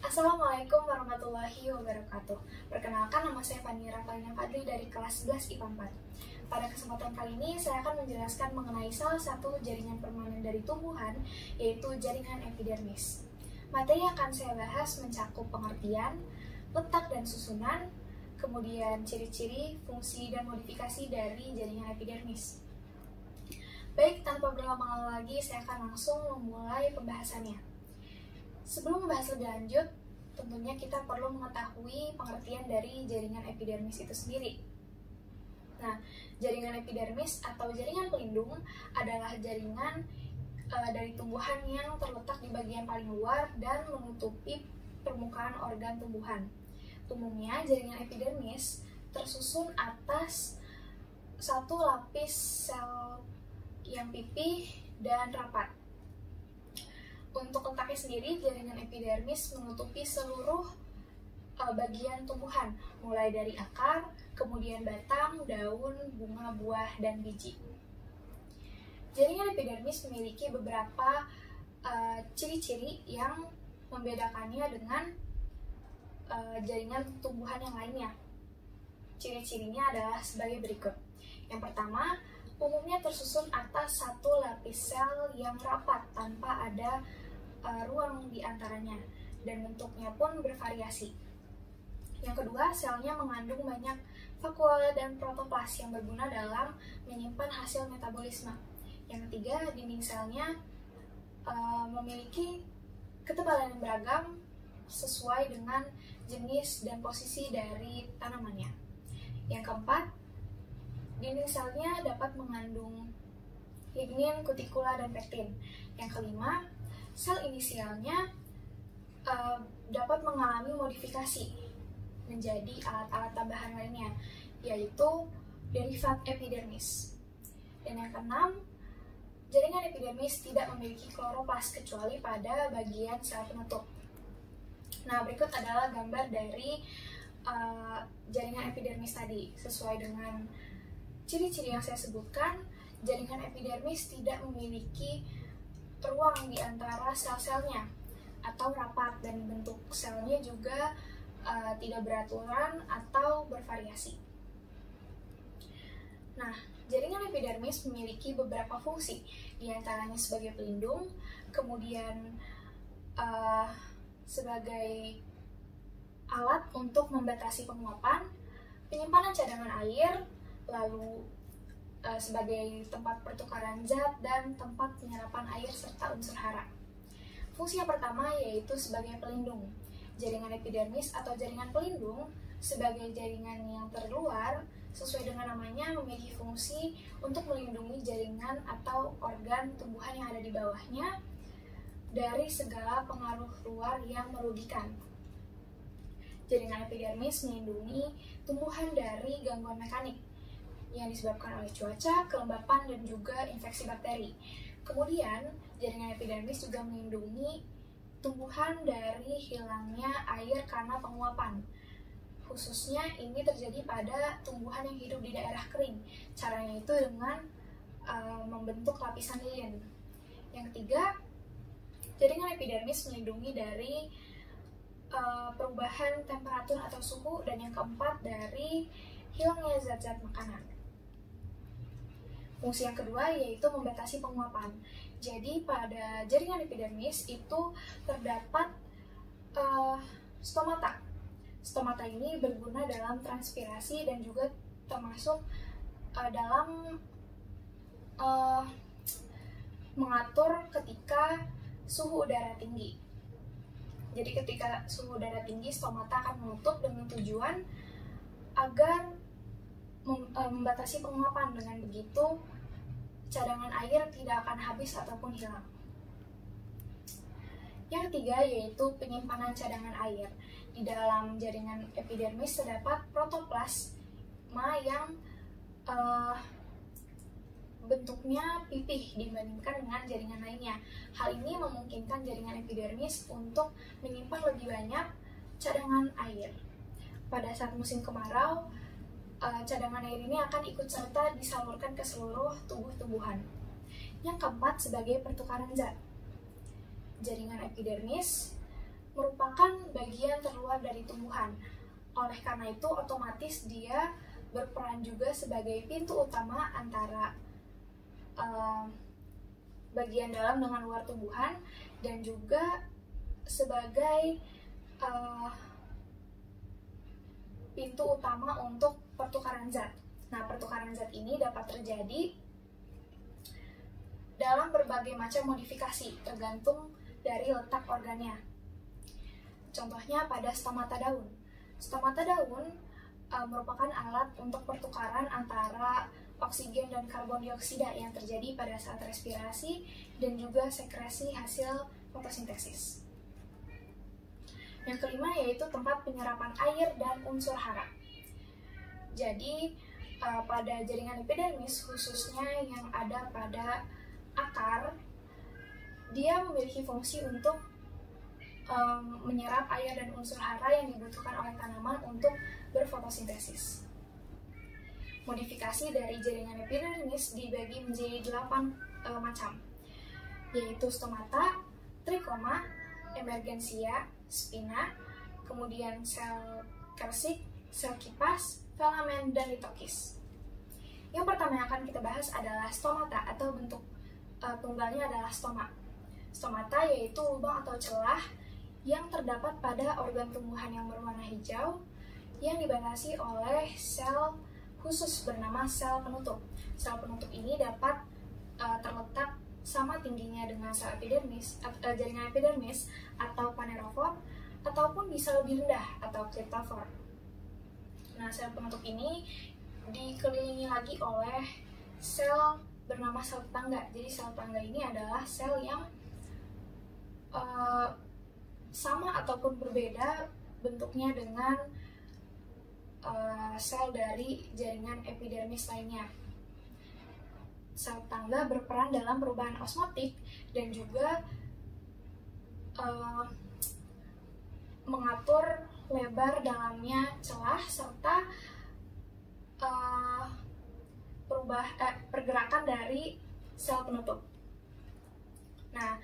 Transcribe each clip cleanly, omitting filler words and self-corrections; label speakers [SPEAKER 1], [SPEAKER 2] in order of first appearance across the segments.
[SPEAKER 1] Assalamualaikum warahmatullahi wabarakatuh. Perkenalkan, nama saya Fani Rafalina Fadli dari kelas 11 IPA 4. Pada kesempatan kali ini, saya akan menjelaskan mengenai salah satu jaringan permanen dari tumbuhan, yaitu jaringan epidermis. Materi yang akan saya bahas mencakup pengertian, letak dan susunan, kemudian ciri-ciri, fungsi, dan modifikasi dari jaringan epidermis. Baik, tanpa berlama-lama lagi, saya akan langsung memulai pembahasannya. Sebelum membahas lebih lanjut, tentunya kita perlu mengetahui pengertian dari jaringan epidermis itu sendiri. Nah, jaringan epidermis atau jaringan pelindung adalah jaringan dari tumbuhan yang terletak di bagian paling luar dan menutupi permukaan organ tumbuhan. Umumnya, jaringan epidermis tersusun atas satu lapis sel yang pipih dan rapat. Untuk letaknya sendiri, jaringan epidermis menutupi seluruh bagian tumbuhan, mulai dari akar, kemudian batang, daun, bunga, buah, dan biji. Jaringan epidermis memiliki beberapa ciri-ciri yang membedakannya dengan jaringan tumbuhan yang lainnya. Ciri-cirinya adalah sebagai berikut. Yang pertama, umumnya tersusun atas satu lapis sel yang rapat tanpa ada ruang di antaranya, dan bentuknya pun bervariasi. Yang kedua, selnya mengandung banyak vakuola dan protoplas yang berguna dalam menyimpan hasil metabolisme. Yang ketiga, dinding selnya memiliki ketebalan yang beragam sesuai dengan jenis dan posisi dari tanamannya. Yang keempat, dinding selnya dapat mengandung lignin, kutikula, dan pektin. Yang kelima, sel inisialnya dapat mengalami modifikasi menjadi alat-alat tambahan lainnya, yaitu derivat epidermis. Dan yang keenam, jaringan epidermis tidak memiliki kloroplas kecuali pada bagian sel penutup. Nah, berikut adalah gambar dari jaringan epidermis tadi. Sesuai dengan ciri-ciri yang saya sebutkan, jaringan epidermis tidak memiliki ruang di antara sel-selnya atau rapat, dan bentuk selnya juga tidak beraturan atau bervariasi. Nah, jaringan epidermis memiliki beberapa fungsi, diantaranya sebagai pelindung, kemudian sebagai alat untuk membatasi penguapan, penyimpanan cadangan air, lalu sebagai tempat pertukaran zat dan tempat penyerapan air serta unsur hara. Fungsi yang pertama yaitu sebagai pelindung. Jaringan epidermis atau jaringan pelindung sebagai jaringan yang terluar sesuai dengan namanya memiliki fungsi untuk melindungi jaringan atau organ tumbuhan yang ada di bawahnya dari segala pengaruh luar yang merugikan. Jaringan epidermis melindungi tumbuhan dari gangguan mekanik yang disebabkan oleh cuaca, kelembapan, dan juga infeksi bakteri. Kemudian, jaringan epidermis juga melindungi tumbuhan dari hilangnya air karena penguapan. Khususnya ini terjadi pada tumbuhan yang hidup di daerah kering. Caranya itu dengan membentuk lapisan lilin. Yang ketiga, jaringan epidermis melindungi dari perubahan temperatur atau suhu, dan yang keempat dari hilangnya zat-zat makanan. Fungsi yang kedua yaitu membatasi penguapan. Jadi pada jaringan epidermis itu terdapat stomata. Stomata ini berguna dalam transpirasi dan juga termasuk dalam mengatur ketika suhu udara tinggi. Jadi ketika suhu udara tinggi, stomata akan menutup dengan tujuan agar membatasi penguapan. Dengan begitu, cadangan air tidak akan habis ataupun hilang. Yang ketiga yaitu penyimpanan cadangan air. Di dalam jaringan epidermis terdapat protoplasma yang bentuknya pipih dibandingkan dengan jaringan lainnya. Hal ini memungkinkan jaringan epidermis untuk menyimpan lebih banyak cadangan air. Pada saat musim kemarau, cadangan air ini akan ikut serta disalurkan ke seluruh tubuh tumbuhan. Yang keempat, sebagai pertukaran zat. Jaringan epidermis merupakan bagian terluar dari tumbuhan. Oleh karena itu, otomatis dia berperan juga sebagai pintu utama antara bagian dalam dengan luar tumbuhan, dan juga sebagai pintu utama untuk pertukaran zat. Nah, pertukaran zat ini dapat terjadi dalam berbagai macam modifikasi, tergantung dari letak organnya. Contohnya pada stomata daun. Stomata daun merupakan alat untuk pertukaran antara oksigen dan karbon dioksida yang terjadi pada saat respirasi dan juga sekresi hasil fotosintesis. Yang kelima yaitu tempat penyerapan air dan unsur hara. Jadi pada jaringan epidermis, khususnya yang ada pada akar, dia memiliki fungsi untuk menyerap air dan unsur hara yang dibutuhkan oleh tanaman untuk berfotosintesis. Modifikasi dari jaringan epidermis dibagi menjadi 8 macam, yaitu stomata, trikoma, emergensia, spina, kemudian sel kersik, sel kipas, filamen, dan litokis. Yang pertama yang akan kita bahas adalah stomata, atau bentuk tunggalnya adalah stoma. Stomata yaitu lubang atau celah yang terdapat pada organ tumbuhan yang berwarna hijau yang dibatasi oleh sel khusus bernama sel penutup. Sel penutup ini dapat terletak sama tingginya dengan sel epidermis, jaringan epidermis atau phanerophore, ataupun bisa lebih rendah atau cryptophore. Nah, sel penutup ini dikelilingi lagi oleh sel bernama sel tetangga. Jadi sel tetangga ini adalah sel yang sama ataupun berbeda bentuknya dengan sel dari jaringan epidermis lainnya. Sel tetangga berperan dalam perubahan osmotik dan juga mengatur lebar dalamnya celah serta pergerakan dari sel penutup. Nah,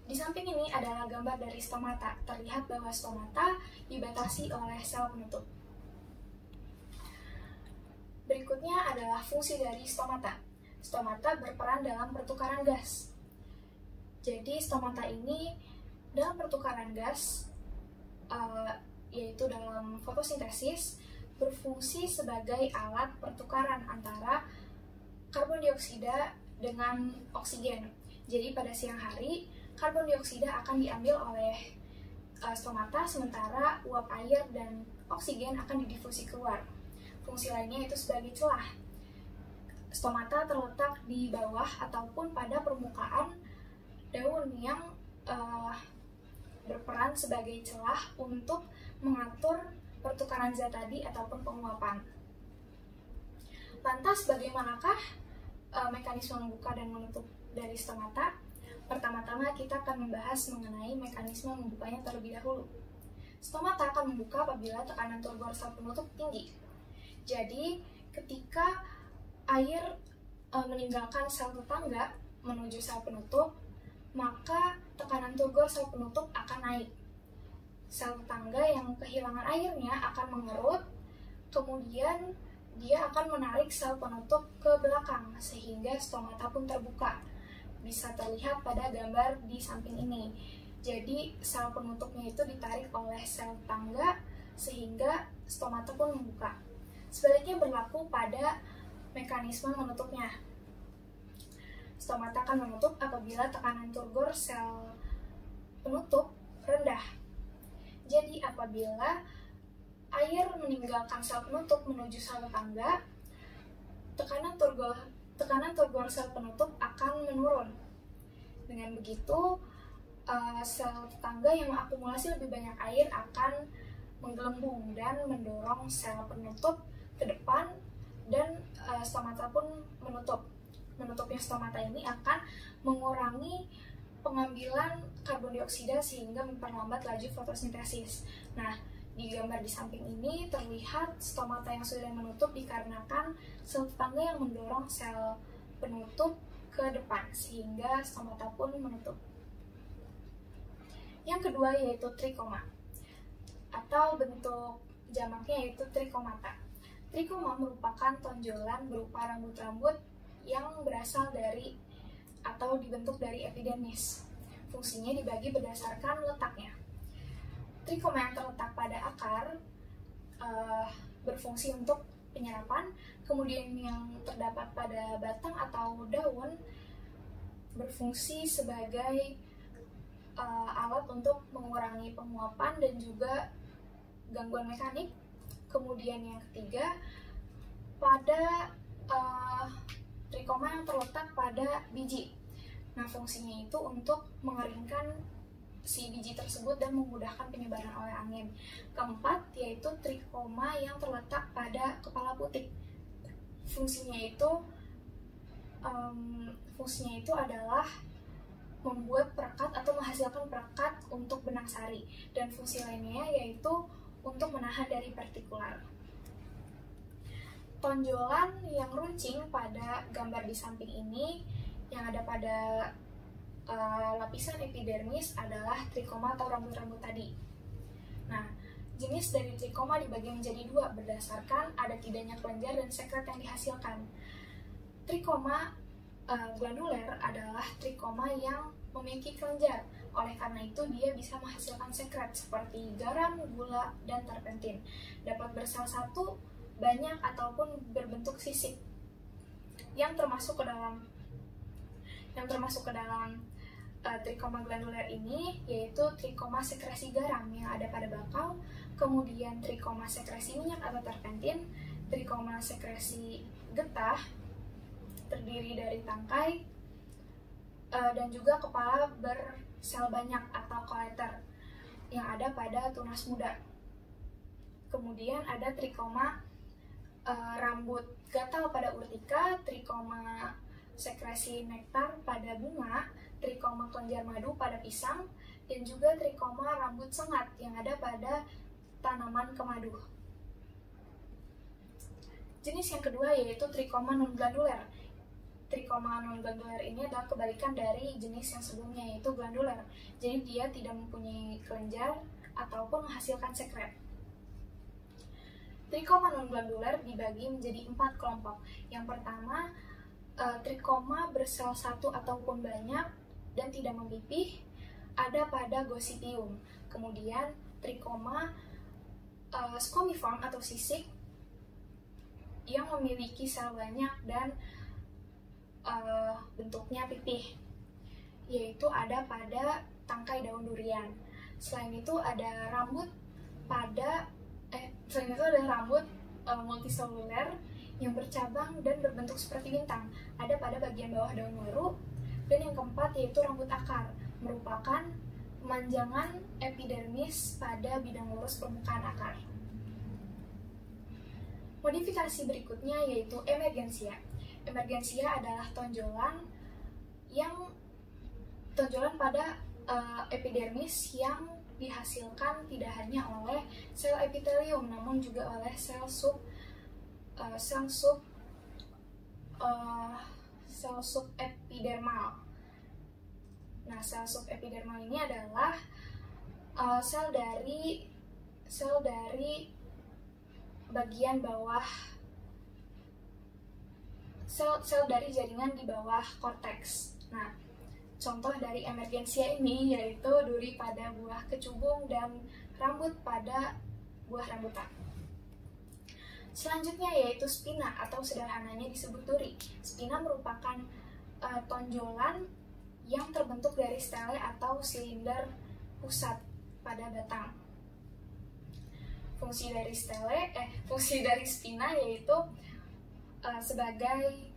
[SPEAKER 1] di samping ini adalah gambar dari stomata. Terlihat bahwa stomata dibatasi oleh sel penutup. Berikutnya adalah fungsi dari stomata. Stomata berperan dalam pertukaran gas. Jadi stomata ini dalam pertukaran gas, yaitu dalam fotosintesis, berfungsi sebagai alat pertukaran antara karbon dioksida dengan oksigen. Jadi pada siang hari, karbon dioksida akan diambil oleh stomata, sementara uap air dan oksigen akan didifusi keluar. Fungsi lainnya itu sebagai celah. Stomata terletak di bawah ataupun pada permukaan daun yang berperan sebagai celah untuk mengatur pertukaran zat tadi ataupun penguapan. Lantas bagaimanakah mekanisme membuka dan menutup dari stomata? Pertama-tama kita akan membahas mengenai mekanisme membukanya terlebih dahulu. Stomata akan membuka apabila tekanan turgor sel penutup tinggi. Jadi ketika air meninggalkan sel tetangga menuju sel penutup, maka tekanan turgor sel penutup akan naik. Sel tetangga yang kehilangan airnya akan mengerut, kemudian dia akan menarik sel penutup ke belakang sehingga stomata pun terbuka. Bisa terlihat pada gambar di samping ini. Jadi sel penutupnya itu ditarik oleh sel tetangga sehingga stomata pun membuka. Sebaliknya berlaku pada mekanisme menutupnya. Stomata akan menutup apabila tekanan turgor sel penutup rendah. Jadi apabila air meninggalkan sel penutup menuju sel tetangga, tekanan turgor sel penutup akan menurun. Dengan begitu, sel tetangga yang mengakumulasi lebih banyak air akan menggelembung dan mendorong sel penutup ke depan, dan stomata pun menutup. Menutupnya stomata ini akan mengurangi pengambilan karbon dioksida sehingga memperlambat laju fotosintesis. Nah, di gambar di samping ini terlihat stomata yang sudah menutup dikarenakan sel tetangga yang mendorong sel penutup ke depan sehingga stomata pun menutup. Yang kedua yaitu trikoma, atau bentuk jamaknya yaitu trikomata. Trikoma merupakan tonjolan berupa rambut-rambut yang berasal dari atau dibentuk dari epidermis. Fungsinya dibagi berdasarkan letaknya. Trikoma yang terletak pada akar berfungsi untuk penyerapan, kemudian yang terdapat pada batang atau daun berfungsi sebagai alat untuk mengurangi penguapan dan juga gangguan mekanik. Kemudian yang ketiga, pada trikoma yang terletak pada biji. Nah, fungsinya itu untuk mengeringkan si biji tersebut dan memudahkan penyebaran oleh angin. Keempat, yaitu trikoma yang terletak pada kepala putik. Fungsinya itu adalah membuat perekat atau menghasilkan perekat untuk benang sari, dan fungsi lainnya yaitu untuk menahan dari partikular. Tonjolan yang runcing pada gambar di samping ini yang ada pada lapisan epidermis adalah trikoma atau rambut-rambut tadi. Nah, jenis dari trikoma dibagi menjadi dua berdasarkan ada tidaknya kelenjar dan sekret yang dihasilkan. Trikoma glanduler adalah trikoma yang memiliki kelenjar. Oleh karena itu, dia bisa menghasilkan sekret seperti garam, gula, dan terpentin. Dapat bersel satu, banyak, ataupun berbentuk sisik. Yang termasuk ke dalam trikoma glanduler ini yaitu trikoma sekresi garam yang ada pada bakal, kemudian trikoma sekresi minyak atau terpentin, trikoma sekresi getah terdiri dari tangkai, dan juga kepala bersel banyak atau koleter yang ada pada tunas muda. Kemudian ada trikoma rambut gatal pada urtika, trikoma sekresi nektar pada bunga, trikoma kelenjar madu pada pisang, dan juga trikoma rambut sengat yang ada pada tanaman kemadu. Jenis yang kedua yaitu trikoma non-glanduler. Trikoma non-glanduler ini adalah kebalikan dari jenis yang sebelumnya yaitu glanduler. Jadi dia tidak mempunyai kelenjar ataupun menghasilkan sekret. Trikoma non-glanduler dibagi menjadi 4 kelompok. Yang pertama, trikoma bersel satu ataupun banyak dan tidak memipih, ada pada gossypium. Kemudian trikoma scomiform atau sisik yang memiliki sel banyak dan bentuknya pipih, yaitu ada pada tangkai daun durian. Selain itu ada rambut multiseluler yang bercabang dan berbentuk seperti bintang, ada pada bagian bawah daun waru. Dan yang keempat yaitu rambut akar, merupakan pemanjangan epidermis pada bidang lurus permukaan akar. Modifikasi berikutnya yaitu emergensia. Emergensia adalah tonjolan pada epidermis yang dihasilkan tidak hanya oleh sel epitelium namun juga oleh sel subepidermal. Nah, sel subepidermal ini adalah sel dari bagian bawah, sel dari jaringan di bawah korteks. Nah, contoh dari emergensia ini yaitu duri pada buah kecubung dan rambut pada buah rambutan. Selanjutnya yaitu spina atau sederhananya disebut duri. Spina merupakan tonjolan yang terbentuk dari stele atau silinder pusat pada batang. Fungsi dari spina yaitu sebagai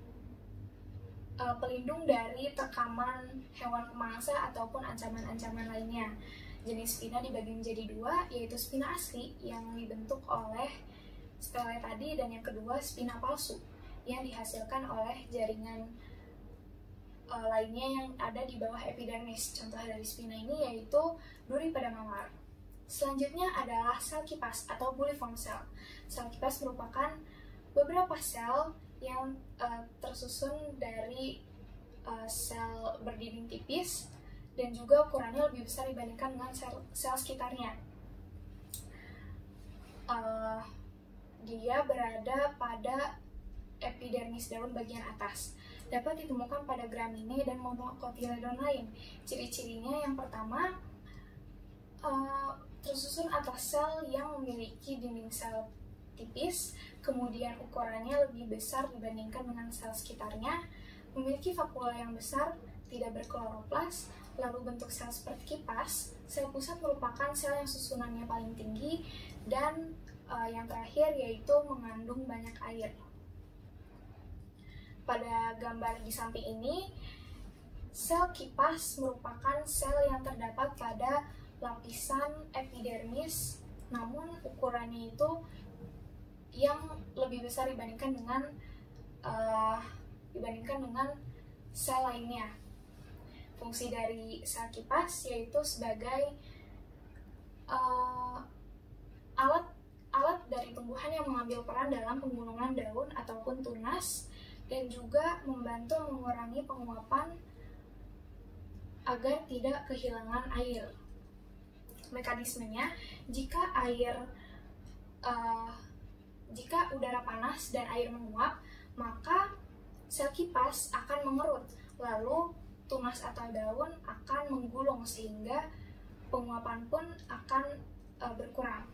[SPEAKER 1] pelindung dari tekaman hewan pemangsa ataupun ancaman-ancaman lainnya. Jenis spina dibagi menjadi dua, yaitu spina asli yang dibentuk oleh stele tadi, dan yang kedua spina palsu yang dihasilkan oleh jaringan lainnya yang ada di bawah epidermis. Contoh dari spina ini yaitu duri pada mawar. Selanjutnya adalah sel kipas atau buliform cell. Sel kipas merupakan beberapa sel yang tersusun dari sel berdinding tipis dan juga ukurannya lebih besar dibandingkan dengan sel sekitarnya. Dia berada pada epidermis daun bagian atas. Dapat ditemukan pada Gramineae dan monocotyledon lain. Ciri-cirinya yang pertama, tersusun atas sel yang memiliki dinding sel tipis, kemudian ukurannya lebih besar dibandingkan dengan sel sekitarnya, memiliki vakula yang besar, tidak berkloroplas, lalu bentuk sel seperti kipas. Sel pusat merupakan sel yang susunannya paling tinggi, dan yang terakhir yaitu mengandung banyak air. Pada gambar di samping ini, sel kipas merupakan sel yang terdapat pada lapisan epidermis, namun ukurannya itu yang lebih besar dibandingkan dengan sel lainnya. Fungsi dari sel kipas yaitu sebagai alat dari tumbuhan yang mengambil peran dalam penggunungan daun ataupun tunas, dan juga membantu mengurangi penguapan agar tidak kehilangan air. Mekanismenya, jika udara panas dan air menguap, maka sel kipas akan mengerut, lalu tunas atau daun akan menggulung sehingga penguapan pun akan berkurang.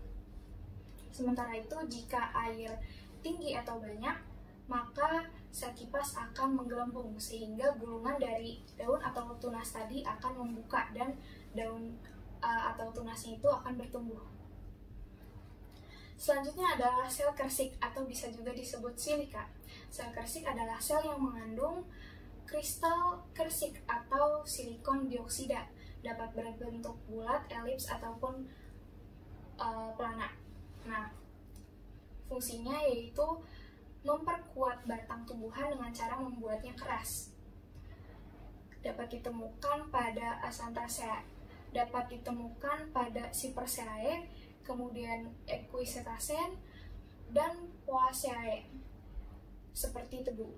[SPEAKER 1] Sementara itu, jika air tinggi atau banyak, maka sel kipas akan menggelembung sehingga gulungan dari daun atau tunas tadi akan membuka dan daun atau tunasnya itu akan bertumbuh. Selanjutnya adalah sel kersik atau bisa juga disebut silika. Sel kersik adalah sel yang mengandung kristal kersik atau silikon dioksida, dapat berbentuk bulat, elips, ataupun pelana. Nah, fungsinya yaitu memperkuat batang tumbuhan dengan cara membuatnya keras. Dapat ditemukan pada Acanthaceae, dapat ditemukan pada Cypercaceae, kemudian Equisetaceae, dan Poaceae, seperti tebu.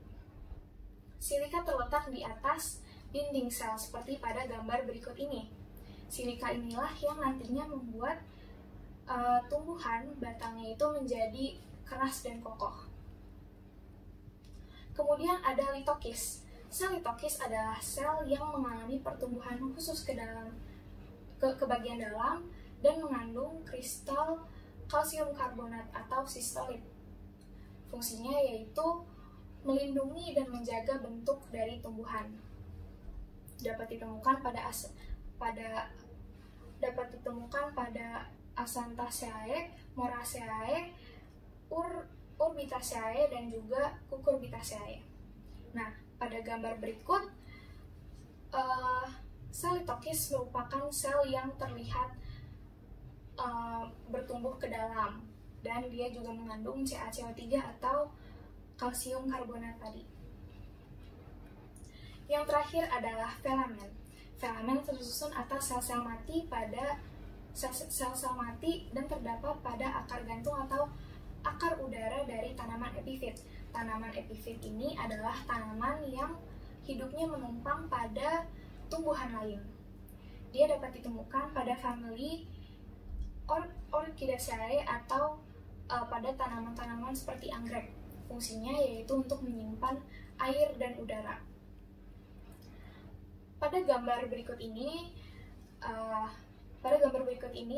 [SPEAKER 1] Silika terletak di atas dinding sel seperti pada gambar berikut ini. Silika inilah yang nantinya membuat tumbuhan batangnya itu menjadi keras dan kokoh. Kemudian ada litokis. Sel litokis adalah sel yang mengalami pertumbuhan khusus ke bagian dalam dan mengandung kristal kalsium karbonat atau sistolit. Fungsinya yaitu melindungi dan menjaga bentuk dari tumbuhan. Dapat ditemukan pada Acanthaceae, Moraceae, Urbitaceae, dan juga Cucurbitaceae. Nah, pada gambar berikut, sel litokis merupakan sel yang terlihat bertumbuh ke dalam, dan dia juga mengandung CaCO3 atau kalsium karbonat tadi. Yang terakhir adalah filamen. Filamen tersusun atas sel-sel mati dan terdapat pada akar gantung atau akar udara dari tanaman epifit. Tanaman epifit ini adalah tanaman yang hidupnya menumpang pada tumbuhan lain. Dia dapat ditemukan pada famili Orchidaceae atau pada tanaman-tanaman seperti anggrek. Fungsinya yaitu untuk menyimpan air dan udara. Pada gambar berikut ini,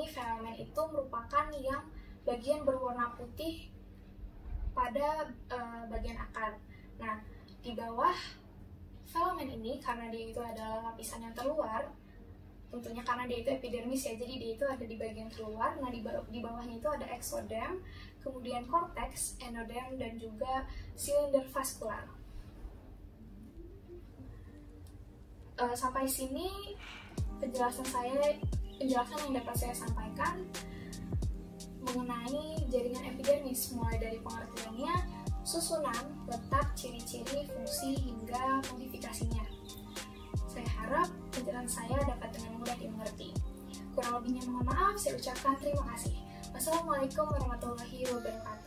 [SPEAKER 1] filamen itu merupakan yang bagian berwarna putih pada bagian akar. Nah, di bawah filamen ini, karena dia itu adalah lapisan yang terluar, tentunya karena dia itu epidermis ya, jadi dia itu ada di bagian terluar. Nah, di bawahnya itu ada exoderm, kemudian cortex, endoderm, dan juga silinder vaskular. Sampai sini penjelasan yang dapat saya sampaikan mengenai jaringan epidermis, mulai dari pengertiannya, susunan, letak, ciri-ciri, fungsi, hingga modifikasinya. Saya harap penjelasan saya dapat dengan mudah dimengerti. Kurang lebihnya mohon maaf, saya ucapkan terima kasih. Wassalamualaikum warahmatullahi wabarakatuh.